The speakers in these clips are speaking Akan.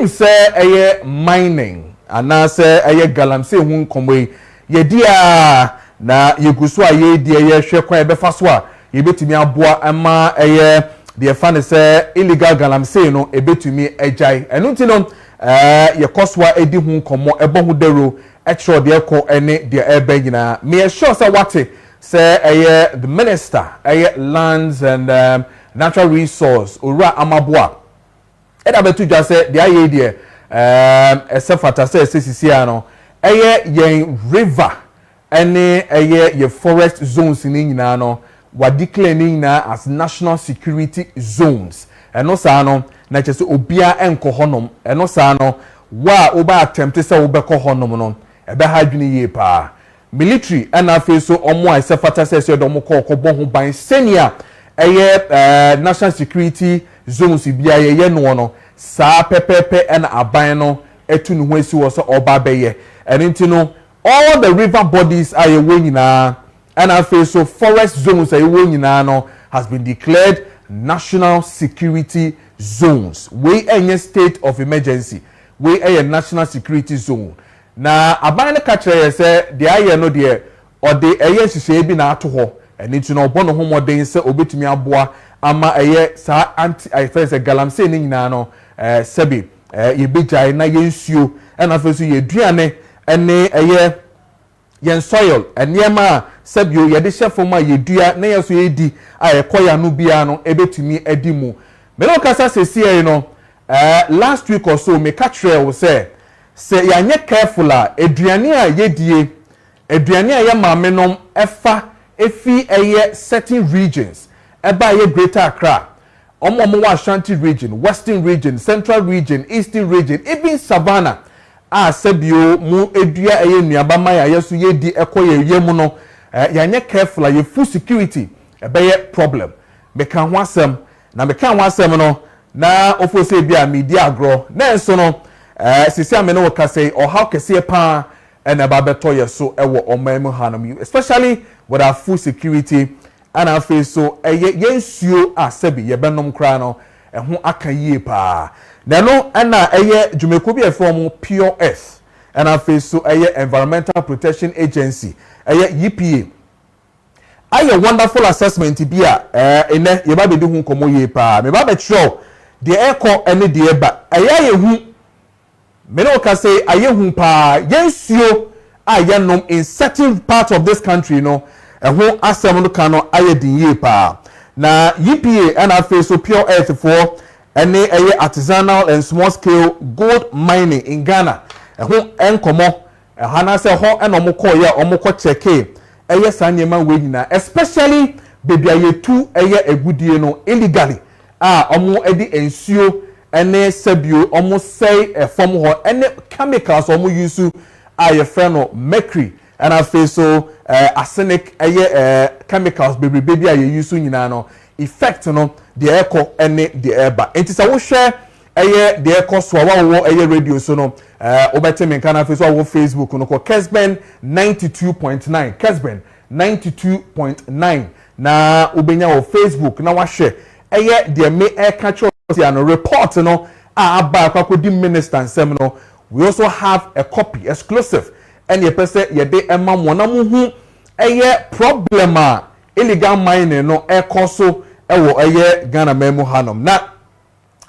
say eye mining ana say eye galamsey hu nkomwe ye dia na yeguso a ye dia ye hwe kwa be fa so a ye betumi aboa ama eye de fa ne say illegal galamsey no e betumi agyan enu nti no ye koswa edi hu nkomo ebo hu dero extra de ko ene de ebe nyina me sure say wate say the minister lands and natural resource ora amaboa eda betu dwa say de aye de esefata say sisi ano yen river ene ye forest zones ni nyina no wa declare ni nyina as national security zones eno sa no na chese obia enko honom eno sa no wa oba attempt say obekọ honom no ebe ha dwene ye pa military and afi so omo a sefata say so domo ko bo ho ban senior national security zones bia ye no no sa pepepe and aban no etu no ho esi wo so oba beye enti no all the river bodies are ye nyina and afi so forest zones are ye nyina no has been declared national security zones we any state of emergency we a national security zone na aban ne ka kire say de aye no de o de eye hihye bi na ato ho eni nti no obo no homoden se obetumi aboa ama eye sa anti I say galamsey ni nyina no sebi ye bejai na ye nsuo na fa so ye duane ene eye yen soil eniema sebio ye de hyefo ma ye dua na ye so ye di aye koya no bia no ebetumi adi mu me no kasa sesi no last week or so me ka kire wo say ya nye careful a eduane a yedie eduane a ye maamenom efa efi eye certain regions eba ye Greater Accra omo wa Ashanti region, Western region, Central region, Eastern region, even Savannah a sebio mu edua eye nuaba ma ya yeso yedi ekoye yemu no ya nye careful a ye full security ebe ye problem meka ho asem na meka ho asem no na ofo se bia media agro na enso no sisi amene wo kase or how kase pa and ababeto yeso ewo omemu hanam especially with our full security and our face so yensuo asebi ye benom kra no ho aka yie pa na no na dwumeko bi from Pure Earth and our face so environmental protection agency EPA aye wonderful assessment bi a ene ye ba be di hu komo yie pa me ba be tro de eko ene de eba ye hu meno ka say ayehu pa yensuo ayenom in certain part of this country no eho asem no ka no ayedin ye pa na EPA and afi so Pure Earth for any artisanal and small scale gold mining in Ghana eho enkomo hana say ho enomo call ya omoko cheke sanyema we nyina especially baby ayetu egudie no illegally omo edi ensuo ene sebio almost say from ho ene chemicals omo use aye freno mercury and afi so arsenic chemicals baby aye use nyina no effect no the echo ene the eba enti sa wo hwe the echo so wa wo radio so no obetemi kan afi so wo Facebook no ko Kessben 92.9 Kessben 92.9 na obenya wo Facebook na wa hwe the me catch and report no aba akodi minister nsem no we also have a copy exclusive and ye pese ye de ema mo na mu problem illegal mining no ekoso ewo Ghana memu hanom na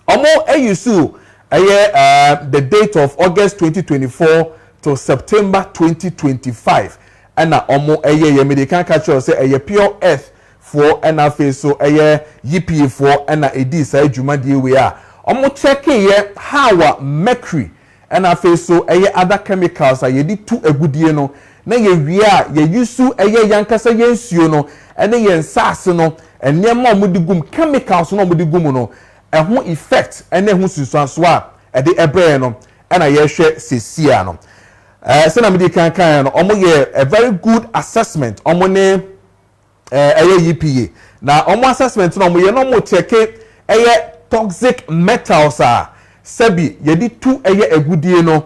omo use the date of August 2024 to September 2025 and na omo ye medical catch say Pure Earth for NFA so EPA for na edi sa adwuma die we a omo check ye how mercury NFA so other chemicals a yedi tu agudie no na ye wie a ye use yankasa yensuo no ene ye nsase no enema omodigum chemicals no omodigum no ho effect ene ho susuanso a de ebre no na ye hwe sesia no se na medi kan no omo ye a very good assessment omo ne EPA na omo assessment no mo ye no mo check toxic metals sebi yedi tu agudie no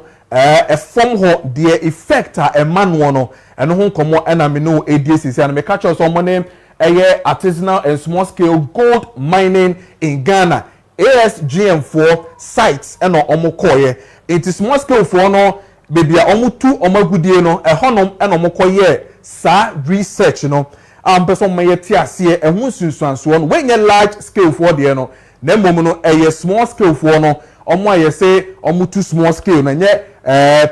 from ho the effect emmanuel no eno ho komo na me no edc and me catch us omo ne artisanal and small scale gold mining in Ghana ASGM4 sites and omo koye. It is small scale for no baby omo tu omo gudie no ehonom and omo koye sa research no person may tiasie ehun sunsuanso no when ye large scale for there no na mmom no small scale for no omo aye say omo too small scale na nye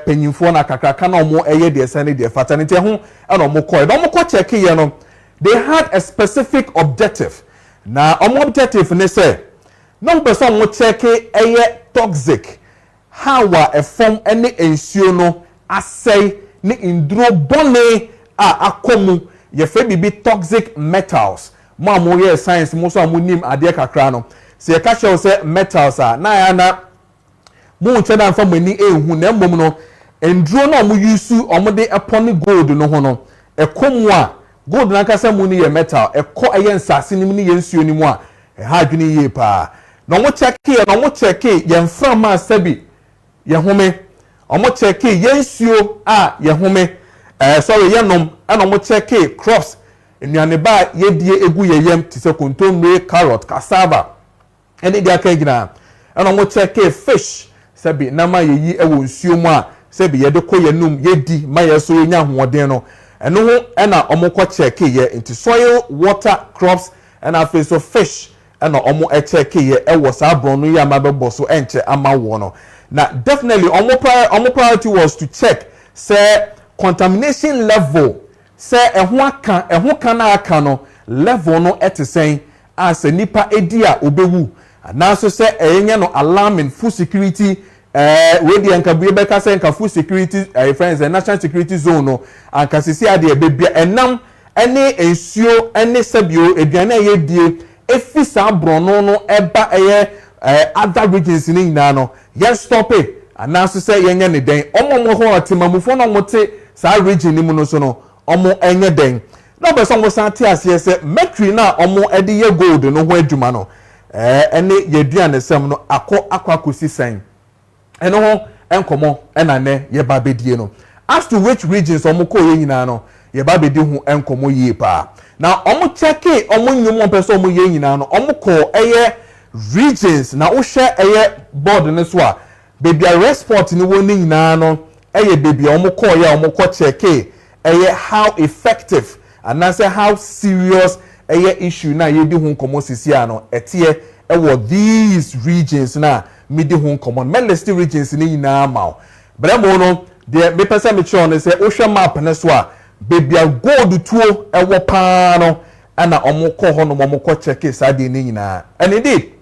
penyimfo na kakraka na omo eye de sane de fatanite ho and omo koye no omo ko check ye no they had a specific objective na omo objective ne say no person mo check eye toxic how a form any ensuo no asay ni indro bone akomu ye fe bibi toxic metals mo amoye science mo so amonim ade kakra no se ye ka show say metals na ya na mo nche na mfa mani ehu na mbom no endro na mo use omo de upon gold no ho no ekomu a gold na kasa mu ni ye metal ekọ eye nsase ni ni ye nsuo ni mu a ha adwene ye pa na mo check ye mfra ma sabi ye home omo check ye nsuo ye home sorry ye nom and omo check crops nnuane ba ye die egu ye yam ti se kontomre carrot cassava ene dia ka gina and omo check fish sabi na ma ye yi ewo nsuo mu a sabi ye de koye num ye di ma ye so nya hoɔden no eno ho na omo ko check ye into soil water crops and afi so fish and omo check ye ewo sa bron no ya ma bebo so enche ama wo no na definitely omo priority was to check say contamination level say ehun kan na aka no level no etesen as nipa edia obewu na so say enye no alarming food security we dey anka bi be ka say anka food security friends national security zone no anka sisi ade bebia enam ene ensuo ene sabio eduane ye die efisa brono no eba other regions ni nyina no yes stop it and so say yenye ne den omo ho atemamufo no mote sa region ni mu no so no omo enye den no be so mo san te ase se mercury na omo ede ye gold no ho adwuma no ene yeduane sem no akwakosi san eno ho enkomo ena ne ye ba bedie no as to which regions omo ko ye nyina no ye ba bedi hu enkomo ye pa na omo check omo nyum on person omo ye nyina no omo ko regions na wo hwe board ne so a baby resport ni woni nyina no baby omo ko ya omo ko check how effective and say how serious issue na ye di hu komo sisi ano etie these regions na me di hu komo melesty regions ni nyina ma bremo no de me pesa me chon say wo hwe map ne so a baby gold tuo pa no ana omo ko ho no omo ko check sa de ni nyina and indeed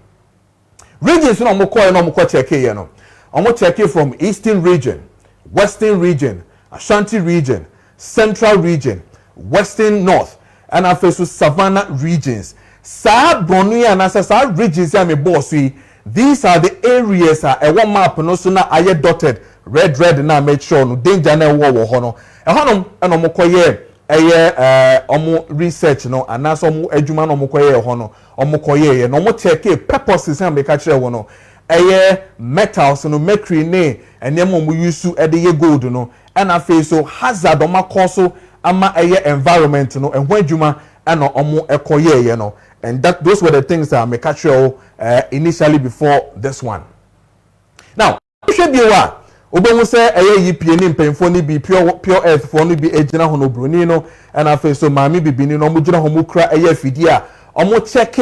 regions no omo ko no omo ko check ye no omo check from eastern region, western region, Ashanti region, central region, western north and after savannah regions sa bronu ya na sa regions ya me boss these are the areas one map no so na aye dotted red na make sure no danger na wo ho no ehonom na omo koye omo research no and so omo adwuma no omo koye ho no omo koye no omo check purposes am be ka kire wo no metals no mercury ne enemo omo use de ye gold no and afi so hazard omo koso ama environment no enho adwuma and omo ekoye no and that those were the things that me ka kire initially before this one now shebiwa obenwu say EPA ni mpemfo ni bi pure earth for ni bi ejina ho no broni no and afi so maami bibini no mo jina ho mo kra fidi a omo check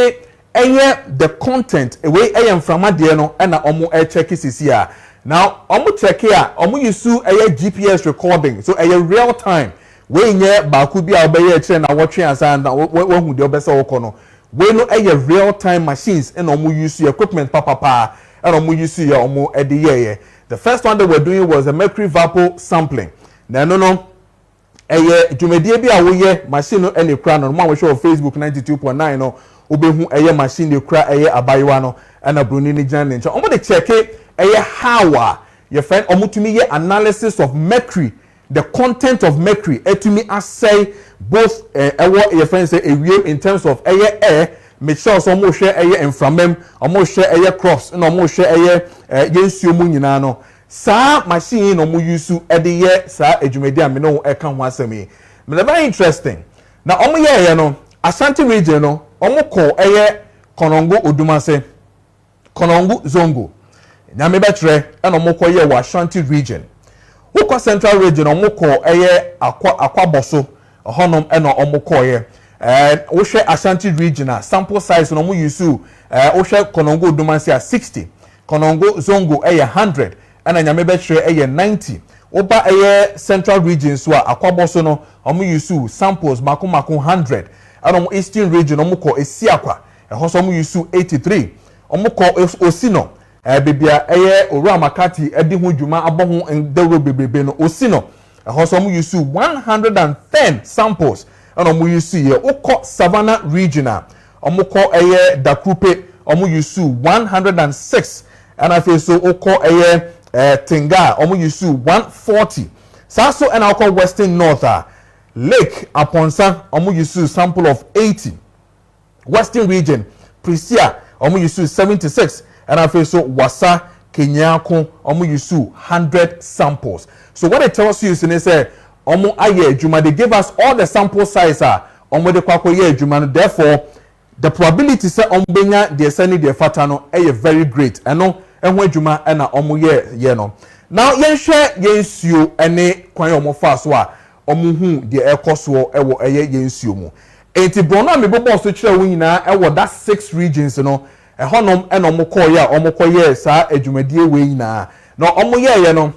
the content we mframa de no na omo check sisi a now omo check a omo use GPS recording so real time we nye baaku bi a obeye kire na wotwe ansa na wahu de obese woko no we no real time machines and omo use equipment papa and omo use omo de ye the first one that we're doing was a mercury vapor sampling na no dwumadie bi a wo ye machine no ene kra no mo show Facebook 92.9 no obehu machine de kra abayewa no na broni ni gyan ne nche omo de check how your friend omo tumi ye analysis of mercury the content of mercury etumi assay both your friend say in terms of air make sure so omo hwe inframem omo hwe crops na omo hwe yensuo mu nyina no sa machine no omo use de ye sa adwumadi a me no ka ho asemi me very interesting na omo ye no Ashanti region no omo ko Konongo Odumase Konongo Zongo nyame betre eno moko ye wa Ashanti region woko central region omoko eye akwa boso honom eno omoko ye wo hwe Ashanti region sample size no mo yusu wo hwe Konongo Dumansi 60 Konongo Zongo eye 100 ena nyame betre eye 90 oba eye central region so akwa boso no omo yusu samples mako 100 eno eastern region omoko esiakwa hoso omo yusu 83 omoko osino bebia eye owura makati edi ho dwuma aboho ndero bebebe no osino hoso omo yusu 110 samples and omo yusu ye okọ savannah regional omoko eye dakrupe omo yusu 106 and afi so okọ eye tinga omo yusu 140 saso and okọ western north lake aponsa omo yusu sample of 80 western region prisia omo yusu 76 and afi so wasa kenyako omo yusu 100 samples. So what it tells you is say omo aye adwuma, they give us all the sample size omo de kwakọ ye adwuma, therefore the probability say omo benya de send de fata no very great eno ehwo adwuma na omo ye no. Now yen hwe yen suo ene kwan omo fa so omo hu de ekoso ewo yen suo mu enti brono a mebobo so kire wo nyina ewo that 6 regions no ehonom ena omo kọ ye sa adwumadie we nyina no omo ye no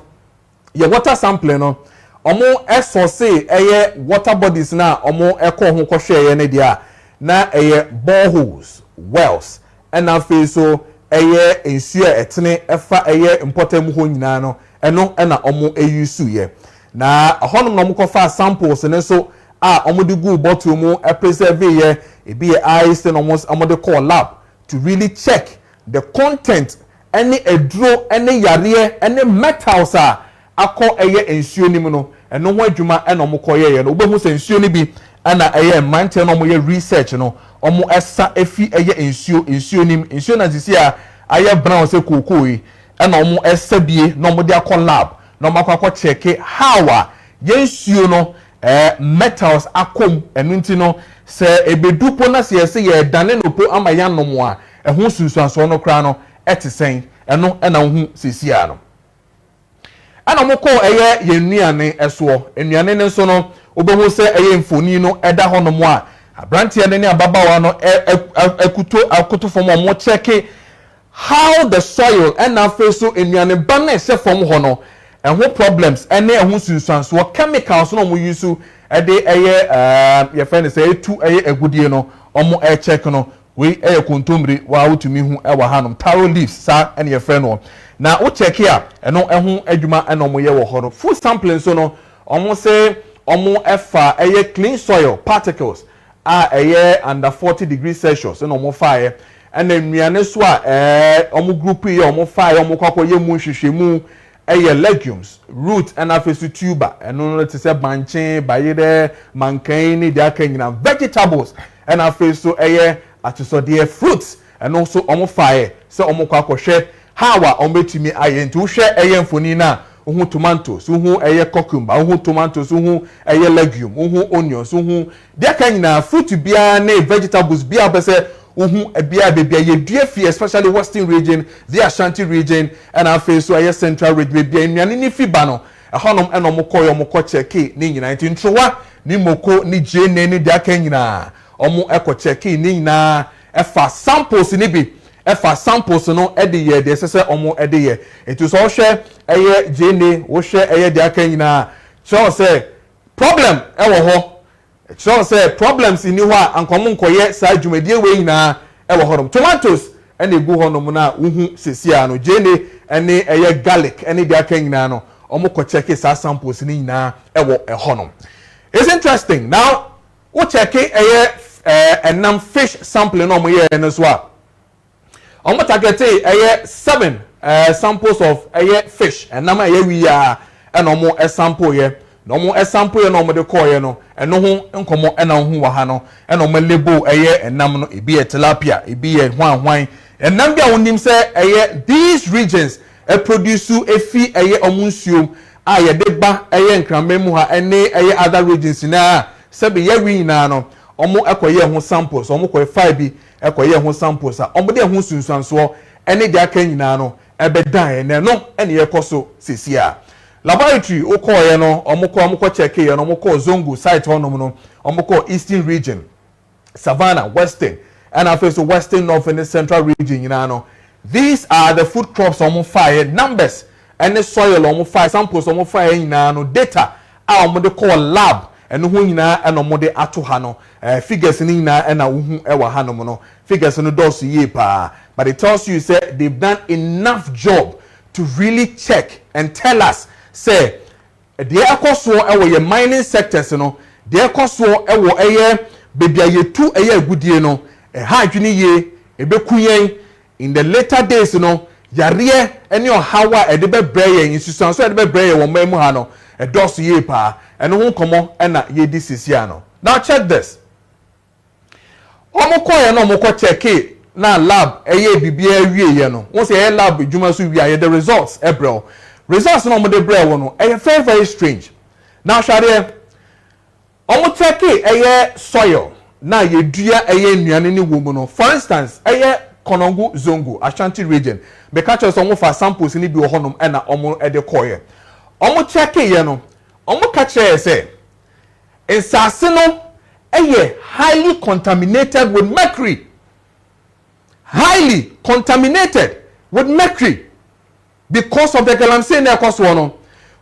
ye water sample no omo esose eye water bodies na omo ekọ ho kọ hwe ye ne dia na eye boreholes wells ena fe so eye ensuo etene efa eye important ho nyina no eno ena omo eyusu ye na honom no mko fa samples ne so omo de go bottle mu preserve ye e be ice no omo de call lab to really check the content any edro any yare any metals akọ eye ensuo ni mu no eno ho adwuma ena omo koye no obehu se ensuo ni bi ana eye mante no omo ye research no omo esa efi eye ensuo na sisi aye brown se kokoi ena omo esa bie no omo de akọ lab no omo akọ check how yensuo no metals akom enu nti no se ebedupo na se ye dane no po ama ya nomo a eho sunsuanso no kra no etisen eno ena hu sisi a no ana moko eye yenuane eso enuane ne so no obehu se eye mfoni no eda hono a abrantie ne ababawa no akuto fom mo check how the soil and afa so enuane ba na se fom hono eho problems ene eho sunsuanso chemicals no mo use ede eye ye friend say etu eye agudie no omo check no we eye kontomre wa utumi hu ewa hanom taro leaves sa ene ye friend no na o check here eno eho adwuma eno omo ye wo horo full sampling so no omo say omo efa eye clean soil particles eye under 40 degrees Celsius eno omo fa and enuane so omo group ye omo fa omo kwakọ ye mu hwehwemu eye legumes root and afesu tuber eno no te se banche bayede mankan ni de aka nyina vegetables and afesu eye atosode fruits and also omo fa se omo kwakọ hwe hawa ombetimi aye nti wo hwe eye mfoni na uhu tomatoes uhu eye cucumber uhu tomatoes uhu eye legume uhu onions uhu de aka nyina fruit bia na vegetables bia bese uhu bia bebia ye due especially western region the Ashanti region and afa so eye central region bia nnuane ni fiba no ehonom eno moko check ni nyina nti ntrowa ni moko ni jene ni de aka nyina omo eko check ni nyina efa samples ni bi efa samples no ede ye de sese omo ede ye etu so hwe eye jene wo hwe eye de aka nyina so say problem ewo ho so say problems in ho ankomo nkoye sa dwumadie we nyina ewo horom tomatoes ene egu honom na uhu sesia no jene ene eye garlic ene de aka nyina no omo ko check sa samples ni nyina ewo honom. It's interesting now wo check eye enam fish sample no omo ye no so omo target eye 7 samples of eye fish enam eye wi ya ena omo sample ye no mo sample ye no mo de call ye no eno ho nkomo ena ho wa ha no ena omo label eye enam no ebi tilapia ebi ye hwan enam bia wonim se eye these regions produce efi eye omunsuom ye de ba eye nkramemu ha ene eye other regions na sebe ye wi na no omo ekoye ho samples omo ko 5 bi ekoye ho samples omo de ho sunsuanso ene de aka nyina no ebedan ne no ene yekoso sesia laboratory okoye no omukọ check ye no omukọ Zongo site honom no omukọ Eastern region Savannah Western and also Western North and the Central region nyina no these are the food crops on fire numbers and the soil on fire samples on fire nyina no data a omode call lab and who nyina and omode ato ha no figures ni nyina and who ewa ha no no figures no does ye pa but it tells you say they've done enough job to really check and tell us say the ekoso ewo ye mining sectors no the ekoso ewo eye bebia ye tu eye agudie no ha adwene ye ebekuyen in the later days no yare ene ohawa e de bebreye insusan so e de bebreye wo mamu ha no e doso ye pa ene ho komo na ye di sisia no now check this omukoye no omukọ check na lab eye bibia wie ye no won say lab djuma so wie the results ebro results no mo de bre wo no very very strange now share omo check eye soil na ye dua eye nnuane ni wo mu no for instance eye Konongo Zongo Ashanti region be catch us omo for samples ni bi wo honom na omo e de koye omo check ye no omo catch say ensase no eye highly contaminated with mercury highly contaminated with mercury because of the galamsey na cause one.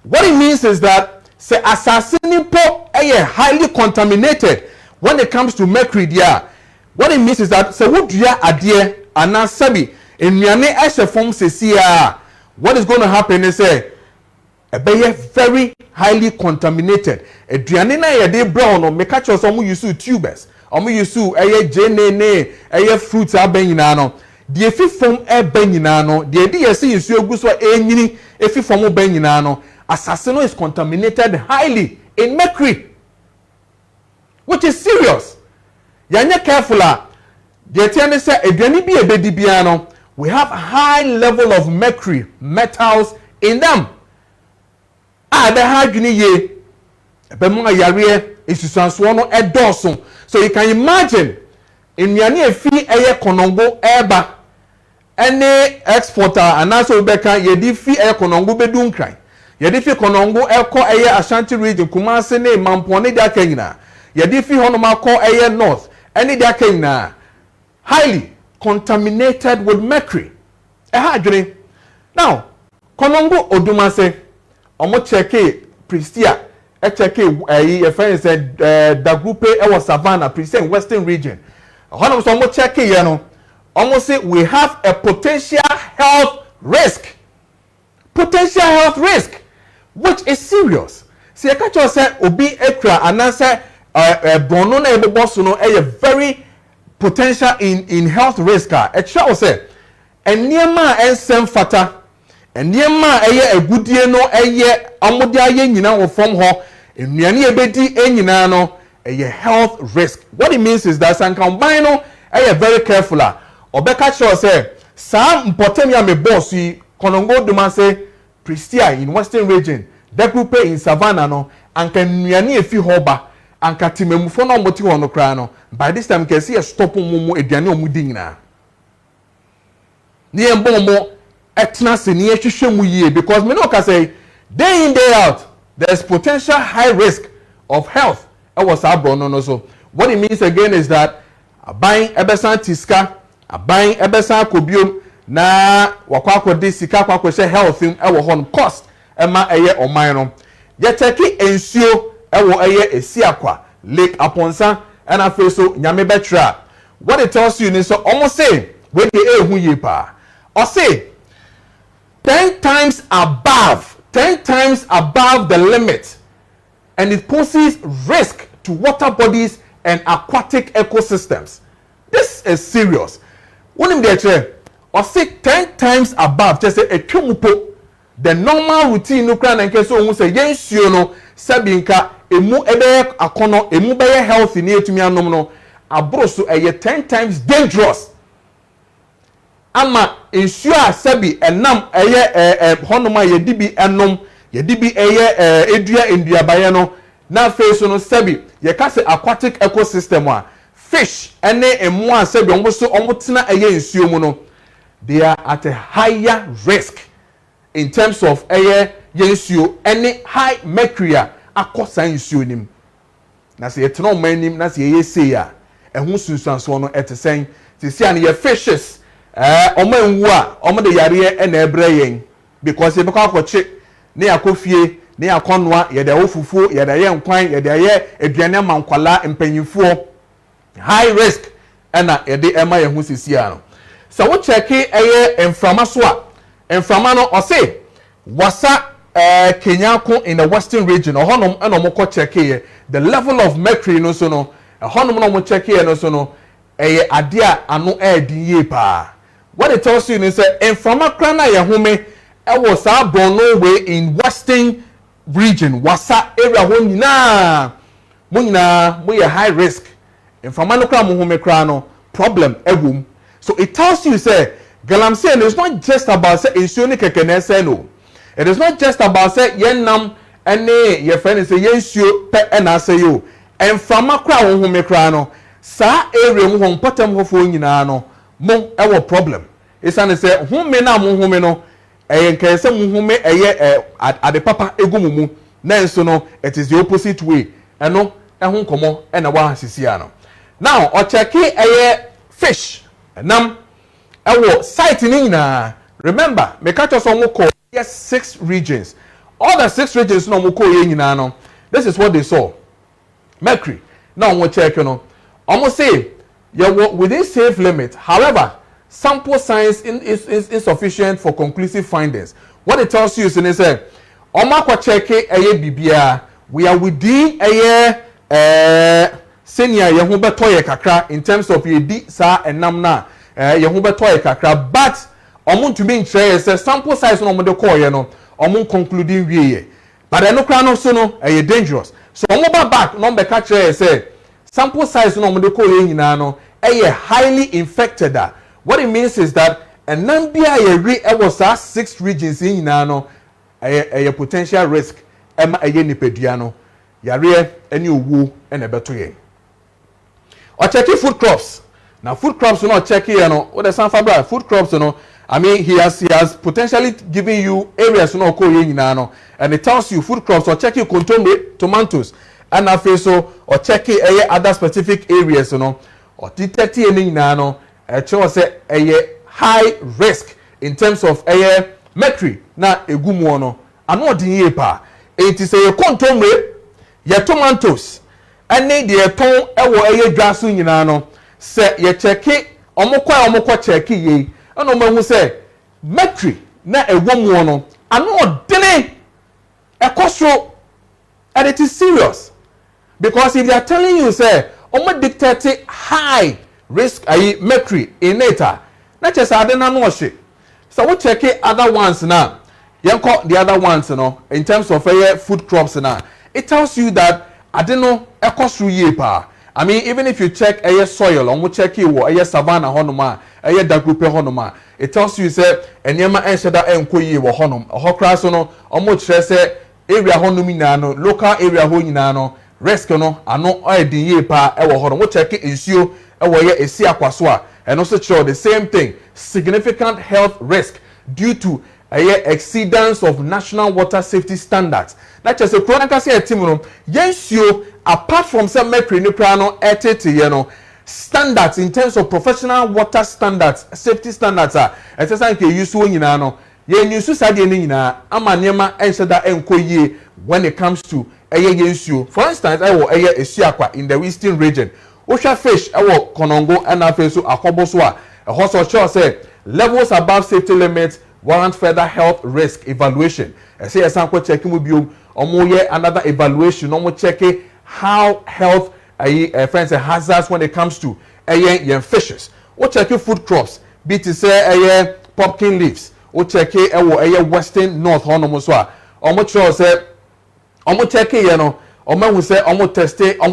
What it means is that say assassin po highly contaminated when it comes to mercury there. What it means is that say would you adie anasabi enuane ehye form sesia what is going to happen is say be very highly contaminated aduane na ye dey brown no make catch us some use tubers omo use jenene fruits abanyina no de efi form banyina no de dey yesi use ogu so enyini efi form banyina no assassino is contaminated highly in mercury which is serious yanya careful de tiane say aduane bi ebedi bia no we have a high level of mercury metals in them the hydrogen ye bemu ayare isusanso no edoso so you can imagine enuane efi eye Konongo eba any exporter anaso beka ye di fi eye Konongo bedun kran ye di fi Konongo eko eye Ashanti region Kumasi ne Mampone de akanyina ye di fi hono makọ eye north any de akanyina highly contaminated with mercury hydrogen now Konongo Odumase omo checke Pristia checke your friend said the group was Savannah Pristia in Western region hono so omo checke ye no omo say we have a potential health risk which is serious see ka cho say obi Accra anase Borno na ebebo so no very potential in health risk e cho say eniema ensem fata enema agudie no amode aye nyina wo from ho enuane ebedi enyina no health risk what it means is that sankamban no very careful obeka sure say sa mpotemia me boss yi Konongo Dumase Pristia in Western region the group in Savannah no anka enuane efi ho ba anka timemufo no moti ho no kra no by this time can see a stop mumu eduane omudi nyina ni embomo etna se ni ehwehwemu yie because me no ka say day in day out there's potential high risk of health was abrono no so what it means again is that aban ebesan tiska aban ebesan kobiom na wakwakode sika kwakwehye health ewo hon cost ema oman no yeteki ensuo ewo esiakwa lake aponsa and afeso nyame betra what it tells you is so almost say we dey ehu yie pa or say 10 times above the limit, and it poses risk to water bodies and aquatic ecosystems. This is serious. When you get or say 10 times above, just say a tumupo, the normal routine no crown and keso who say yes you know sabinka emu ebe akono emu be healthy near to me anono abroso 10 times dangerous. Ama ensure sabi enam honoma yedibi enom yedibi edua enduabaye no na face no sabi ye ka se aquatic ecosystem a fish ene emu a sabi omso omotena ensuo mu no they are at a higher risk in terms of air yensuo any high mercury akɔ san nsuo nim na se yetno manim na se yese ya ehun sunsanso no etesen se sia ne ye fishes omanwu a omo de yare na ebre yen because ye beko akɔche ne akɔfie ne akɔnoa ye de ofufuo ye de ye nkwan ye de ye aduane mankwala mpanyimfuo high risk na ye de ema ye hu sisia no so wo check enframa so a enframa no ose wasa Kenyako in the western region ohonom eno mo ko check the level of mercury no so no ohonom no mo check no so no ade a ano din ye pa what it tells you is say enframa kra na ye home e wo sa Borno way in western region wasa area ho nyina mo ye high risk enframa no kra mo home kra no problem ewum so it tells you say galamsey is not just about say ensuo ni keke na say no. It is not just about say yenam ene ye friend say yensuo pe na say yo enframa kra wo home kra no sa area mu hon potem hofo nyina no mo e wo problem isane say home na mo home no nkan say mo home ade papa egumumu na enso no it is the opposite way eno ehun komo na wa hasisia no now o check fish nam ewo site ni nyina remember me catch us on ko yes 6 regions all the 6 regions no mo ko ye nyina no this is what they saw mercury now we check no almost say you within safe limit however sample size is insufficient for conclusive findings what it tells you is in say omakwa check bibia we are within senior ye ho beto ye kakra in terms of ye di sa enam na ye ho beto ye kakra but omun to be nkyerɛ say sample size no omode call ye no omun concluding wie ye but eno kra no so no dangerous so omo back no be ka kyerɛ say sample size no omode call ye nyina no highly infected what it means is that enam bia ye re was 6 regions nyina no potential risk ema nipadua no yare eni owu ena beto ye or check food crops now food crops no check here no what the sunflower food crops no I mean he has potentially given you areas no ko ye nyina no and it tells you food crops or check kontomire tomatoes and afi so or check other specific areas no or detect any nyina no show say high risk in terms of mercury na egumu no ano odin ye pa it is kontomire ye tomatoes ene de ton ewo dwaso nyina no se ye check omokwa check ye eno mahu say mercury na ewo no ano odene ekosro and it is serious because if they are telling you say omo dictate high risk mercury in it na just adena no hye so we check other ones now yenko the other ones no in terms of food crops now it tells you that adeno ekosru ye pa I mean even if you check soil omo check wo savanna honoma dagrupe honoma it tells you say enyema ensheda enko ye wo honom ohokra so no omo kire say area honom nyina no local area ho nyina no risk no ano edin ye pa wo honom wo check ensuo wo esi akwaso a and also show the same thing significant health risk due to exceedance of national water safety standards. That just a chronicle say team yensuo apart from some mercury ni prano etete standards in terms of professional water standards safety standards it is like use wo nyina no yensu sade ni nyina ama niema ensheda enkoyie when it comes to yensuo for instance esiakwa in the eastern region osha fish konongo and afeso akoboso a hoso cho say levels above safety limits warrant further health risk evaluation. I say example checking with you another evaluation check how health friends hazards when it comes to fishes. We check food crops be to say pumpkin leaves. We check western north hono so sure say check who say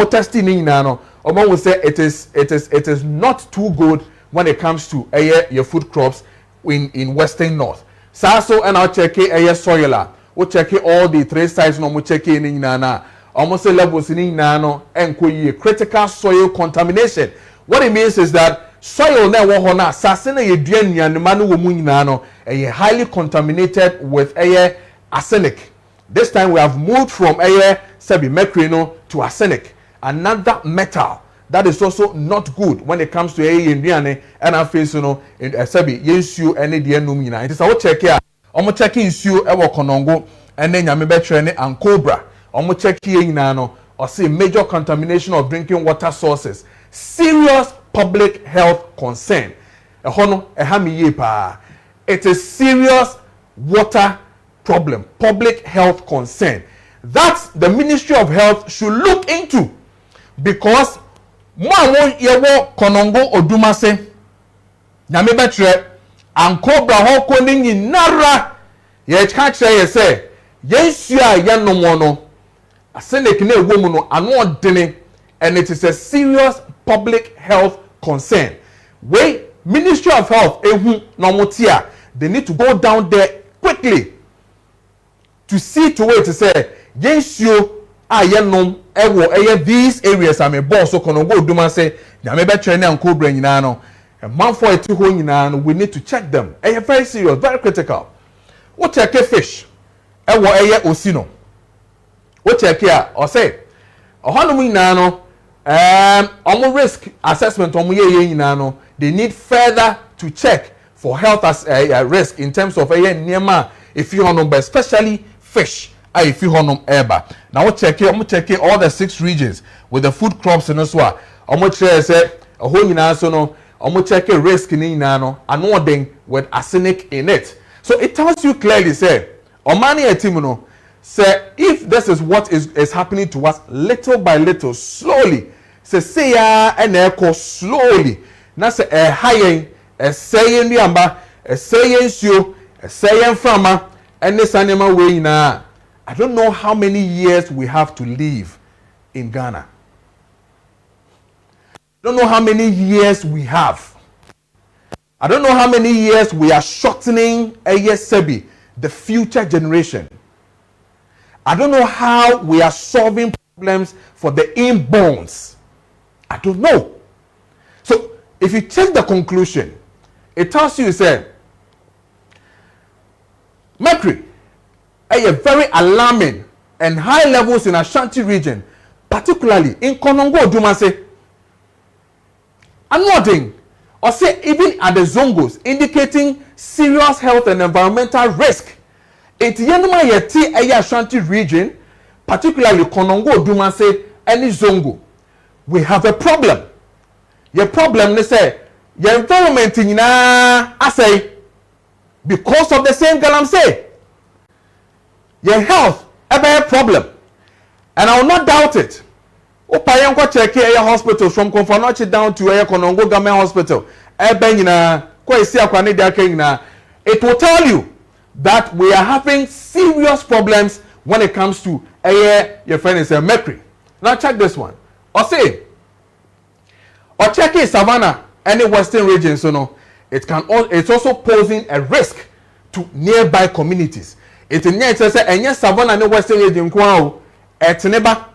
testing ni no who say it is not too good when it comes to your food crops in western north. So and I'll check soil. We check all the 3 sites no check in na almost levels in no and critical soil contamination. What it means is that soil na wo ho na asase na yedua nnuanema no wo mu nyina no highly contaminated with arsenic. This time we have moved from mercury no to arsenic, another metal that is also not good when it comes to nduane and afeso no yensuo ene de enum nyina. It is our check here. Omo check nsuo e wo konongo ene nyame betre ne ankobra. Omo check here nyina no or say major contamination of drinking water sources. Serious public health concern. It's a serious water problem, public health concern that the Ministry of Health should look into, because yewo konongo odumase nyame betre ankobra ho koningi nara ye ka kire ye say yensu a yenom no asenek na ewo mu no ano odene, and it is a serious public health concern. Ministry of Health nomotia, they need to go down there quickly to see to it to say yensio ayenom ewo these areas am boss so kono go duma say nyame be trene anko bra nyina no man for it ho nyina no, we need to check them. Very serious, very critical. What check fish ewo osino, what check here or say ohanum nyina no omo risk assessment omo ye nyina no, they need further to check for health as risk in terms of niema if you honum, but especially fish if you honum eba. Now omo check all the 6 regions with the food crops in as well. Omo check say a whole nyina so no omo check risk ni nyina no anoding with arsenic in it. So it tells you clearly say omani etim no say if this is what is happening to us little by little, slowly, say ya and echo slowly. Na say hayen sayen nuamba sayen suo sayen frama and this animal way na. I don't know how many years we have to live in Ghana. I don't know how many years we have. I don't know how many years we are shortening the future generation. I don't know how we are solving problems for the inborns. I don't know. So if you check the conclusion, it tells you, say, mercury, a very alarming and high levels in Ashanti region, particularly in Konongo Dumase. Nothing, or say even at the Zongos, indicating serious health and environmental risk. It's Yenuma Yeti a Ashanti region, particularly Konongo Dumase and Zongo. We have a problem. Your problem, they say, your environment in I say, because of the same galamsey. Your health, a problem. And I will not doubt it. Opayanko check your hospital from Konfanochi down to a Konongo Government Hospital. It will tell you that we are having serious problems when it comes to your friend is mercury. Now check this one. Or say, or check savannah, any western region, so no, it's also posing a risk to nearby communities. It's in here, say, and yes, savannah, any western region, it's neighbor,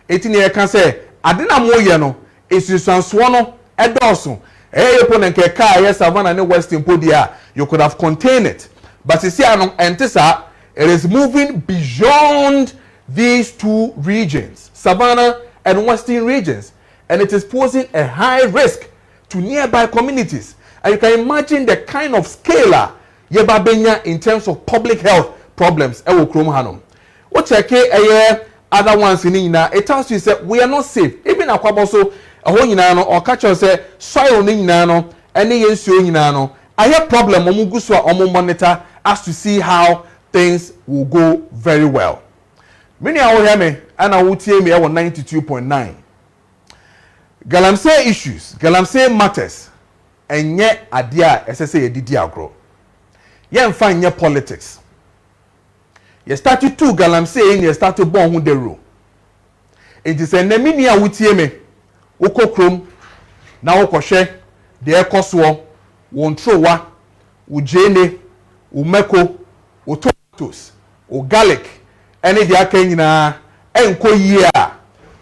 it's in here, can say, I didn't know, no, it's just Swanswano, a Dawson, yes, savannah, any western podia, you could have contained it. But you see, it is moving beyond these 2 regions, savannah and western regions, and it is posing a high risk to nearby communities. And you can imagine the kind of scale in terms of public health problems. What check other ones in Ina, it tells you that we are not safe. Even Akwaboso, a whole Yinano, or catch us say soil Ninano, any Yinano. I have problem Omuguswa Omo monitor as to see how things will go very well. Many are hear me, and I will tell me I 92.9. Galamsey issues, Galamsey matters, and yet adia SSA didi agro. Yen find your politics. You started 2 Galamsey and you started born who the rule. It is a neminia with me. Uko krom, na uko she, the ekoswo, wontrowa, ujene, umeko, utomatoes, garlic, any the akenya, enko year.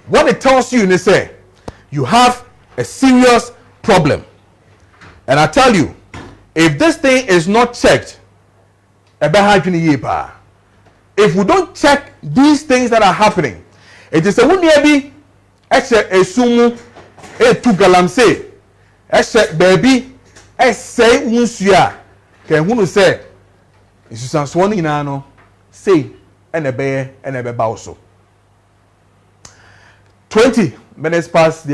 What it tells you, they say, you have a serious problem. And I tell you, if this thing is not checked, if we don't check these things that are happening, it is a wunyebi esumu to galamsey baby say unsuya can who say isusan swani no say and a bear and a also 20 minutes past the